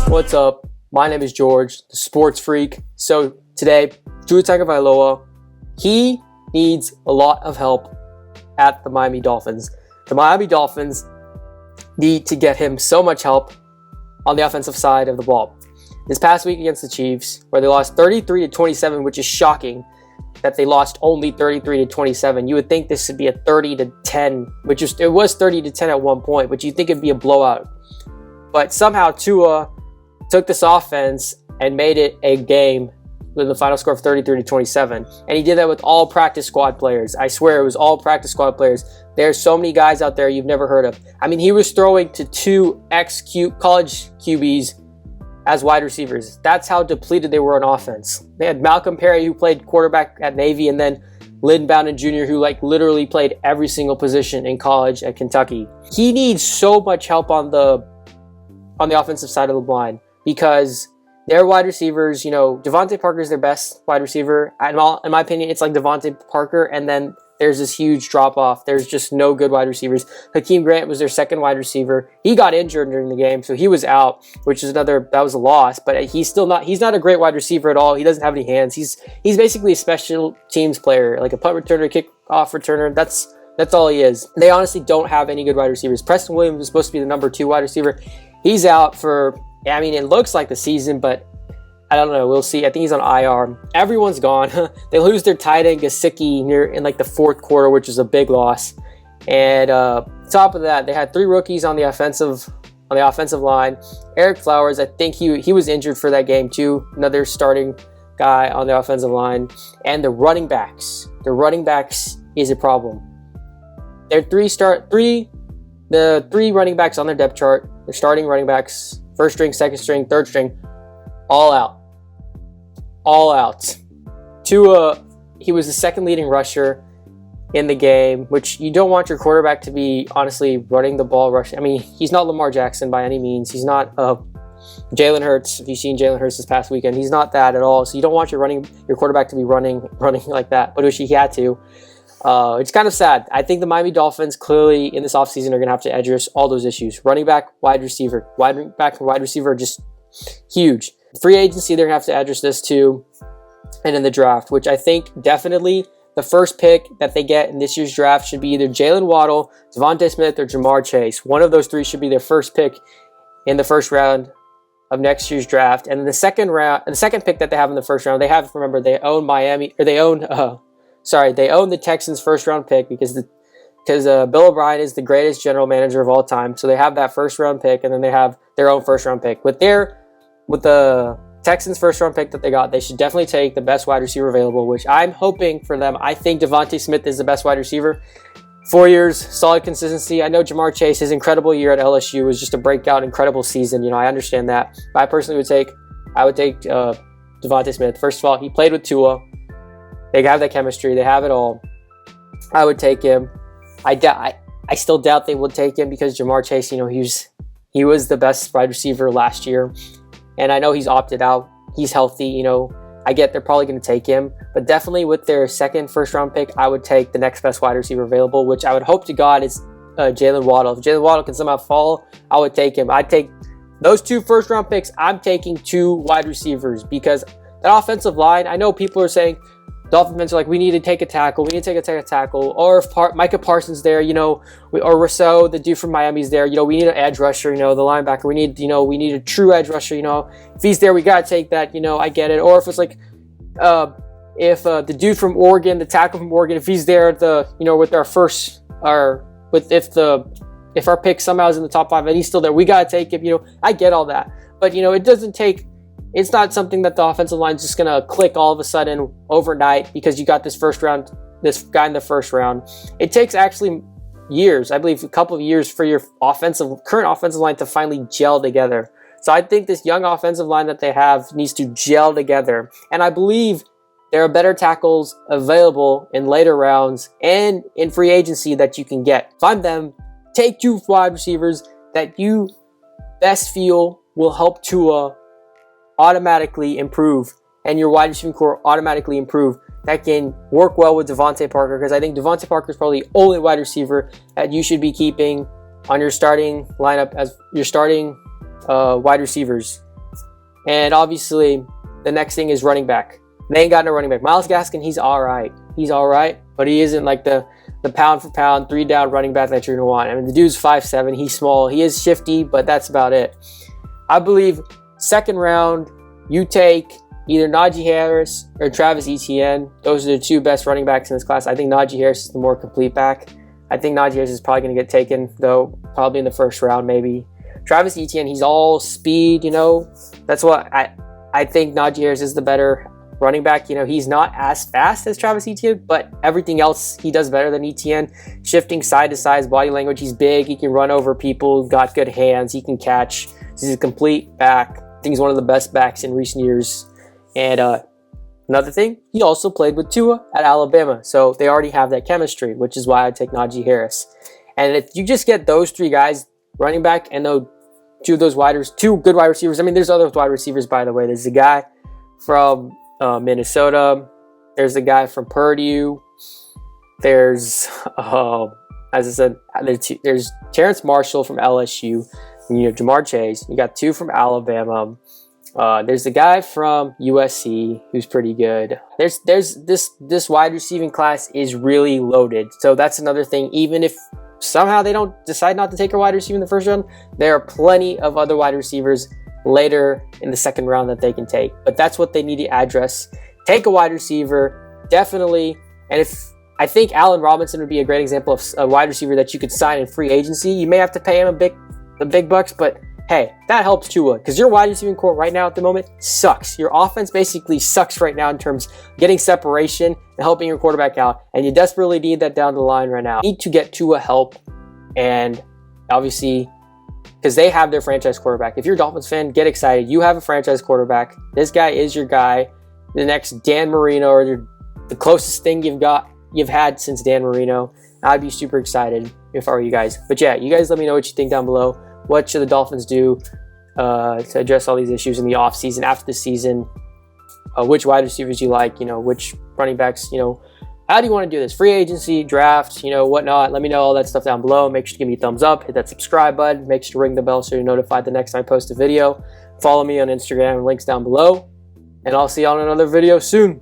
What's up? My name is George, the sports freak. So today, Tagovailoa, he needs a lot of help at the Miami Dolphins. The Miami Dolphins need to get him so much help on the offensive side of the ball. This past week against the Chiefs, where they lost 33-27, which is shocking that they lost only 33-27. You would think this would be a 30-10, it was 30-10 at one point, but you'd think it'd be a blowout. But somehow Tua took this offense and made it a game with a final score of 33-27. And he did that with all practice squad players. I swear it was all practice squad players. There's so many guys out there you've never heard of. I mean, he was throwing to two college QBs as wide receivers. That's how depleted they were on offense. They had Malcolm Perry, who played quarterback at Navy, and then Lynn Bowden Jr., who literally played every single position in college at Kentucky. He needs so much help on the offensive side of the line because their wide receivers, Devontae Parker is their best wide receiver. In my opinion, it's like Devontae Parker, and then there's this huge drop-off. There's just no good wide receivers. Hakeem Grant was their second wide receiver. He got injured during the game, so he was out, which is that was a loss. But he's not a great wide receiver at all. He doesn't have any hands. He's basically a special teams player, like a punt returner, kickoff returner. That's all he is. They honestly don't have any good wide receivers. Preston Williams was supposed to be the number 2 wide receiver. He's out for, it looks like the season, but I don't know. We'll see. I think he's on IR. Everyone's gone. They lose their tight end Gesicki in the fourth quarter, which is a big loss. And top of that, they had 3 rookies on the offensive line. Eric Flowers, I think he was injured for that game too. Another starting guy on the offensive line. And the running backs. The running backs is a problem. They're the 3 running backs on their depth chart. They're starting running backs, first string, second string, third string, all out. Tua, he was the second leading rusher in the game, which you don't want your quarterback to be honestly running the ball rushing. He's not Lamar Jackson by any means. He's not Jalen Hurts. If you've seen Jalen Hurts this past weekend, he's not that at all. So you don't want your quarterback to be running like that. But he had to. It's kind of sad. I think the Miami Dolphins clearly in this offseason are going to have to address all those issues. Running back, wide receiver. Running back and wide receiver are just huge. Free agency, they're going to have to address this too. And in the draft, which I think definitely the first pick that they get in this year's draft should be either Jalen Waddle, Devontae Smith, or Jamar Chase. One of those 3 should be their first pick in the first round of next year's draft. And the second pick that they have in the first round, they own the Texans' first round pick because Bill O'Brien is the greatest general manager of all time. So they have that first round pick, and then they have their own first round pick. With the Texans' first round pick that they got, they should definitely take the best wide receiver available, which I'm hoping for them. I think Devontae Smith is the best wide receiver. 4 years, solid consistency. I know Jamar Chase, his incredible year at LSU was just a breakout, incredible season. I understand that. But I personally would take Devontae Smith. First of all, he played with Tua. They have that chemistry. They have it all. I would take him. I still doubt they would take him because Jamar Chase, he was the best wide receiver last year. And I know he's opted out. He's healthy, I get they're probably going to take him. But definitely with their second first-round pick, I would take the next best wide receiver available, which I would hope to God is Jalen Waddle. If Jalen Waddle can somehow fall, I would take him. I'd take those 2 first-round picks. I'm taking 2 wide receivers because that offensive line, I know people are saying, Dolphins fans are like, we need to take a tackle. Or if Micah Parsons there, or Rousseau, the dude from Miami's there, we need an edge rusher, the linebacker. We need a true edge rusher, If he's there, we got to take that, I get it. Or if it's like, if the dude from Oregon, the tackle from Oregon, if he's there, with if our pick somehow is in the top 5 and he's still there, we got to take him, I get all that. But, it's not something that the offensive line is just going to click all of a sudden overnight because you got this guy in the first round. It takes actually years, I believe a couple of years for your current offensive line to finally gel together. So I think this young offensive line that they have needs to gel together. And I believe there are better tackles available in later rounds and in free agency that you can get. Find them, take 2 wide receivers that you best feel will help Tua automatically improve and your wide receiving core automatically improve. that can work well with Devontae Parker, because I think Devontae Parker is probably the only wide receiver that you should be keeping on your starting lineup as your starting wide receivers. And obviously, the next thing is running back. They ain't got no running back. Myles Gaskin, he's all right. He's all right, but he isn't like the pound for pound, 3-down running back that you're going to want. I mean, the dude's 5'7", he's small, he is shifty, but that's about it. I believe second round, you take either Najee Harris or Travis Etienne. Those are the two best running backs in this class. I think Najee Harris is the more complete back. I think Najee Harris is probably going to get taken, though, probably in the first round, maybe. Travis Etienne, he's all speed, you know. That's what I think Najee Harris is the better running back. You know, he's not as fast as Travis Etienne, but everything else he does better than Etienne. Shifting side to side, body language, he's big, he can run over people, got good hands, he can catch. He's a complete back. I think he's one of the best backs in recent years. And another thing, he also played with Tua at Alabama, so they already have that chemistry, which is why I take Najee Harris. And if you just get those three guys, running back, and two good wide receivers. I mean, there's other wide receivers, by the way. There's a guy from Minnesota. There's a guy from Purdue. There's, as I said, there's Terrence Marshall from LSU. And you have Jamar Chase. You got two from Alabama. There's the guy from USC who's pretty good. There's this wide receiving class is really loaded. So that's another thing. Even if somehow they don't decide not to take a wide receiver in the first round, there are plenty of other wide receivers later in the second round that they can take. But that's what they need to address. Take a wide receiver, definitely. And I think Allen Robinson would be a great example of a wide receiver that you could sign in free agency. You may have to pay him the big bucks, but hey, that helps Tua, because your wide receiving core right now at the moment sucks. Your offense basically sucks right now in terms of getting separation and helping your quarterback out, and you desperately need that down the line right now. You need to get Tua help, and obviously, because they have their franchise quarterback. If you're a Dolphins fan, get excited. You have a franchise quarterback. This guy is your guy. The next Dan Marino, or the closest thing you've had since Dan Marino. I'd be super excited if I were you guys. But yeah, you guys let me know what you think down below. What should the Dolphins do to address all these issues in the offseason, after the season? Which wide receivers you like? You know, which running backs? You know, how do you want to do this? Free agency, draft, you know, whatnot. Let me know all that stuff down below. Make sure to give me a thumbs up. Hit that subscribe button. Make sure to ring the bell so you're notified the next time I post a video. Follow me on Instagram. Links down below. And I'll see you on another video soon.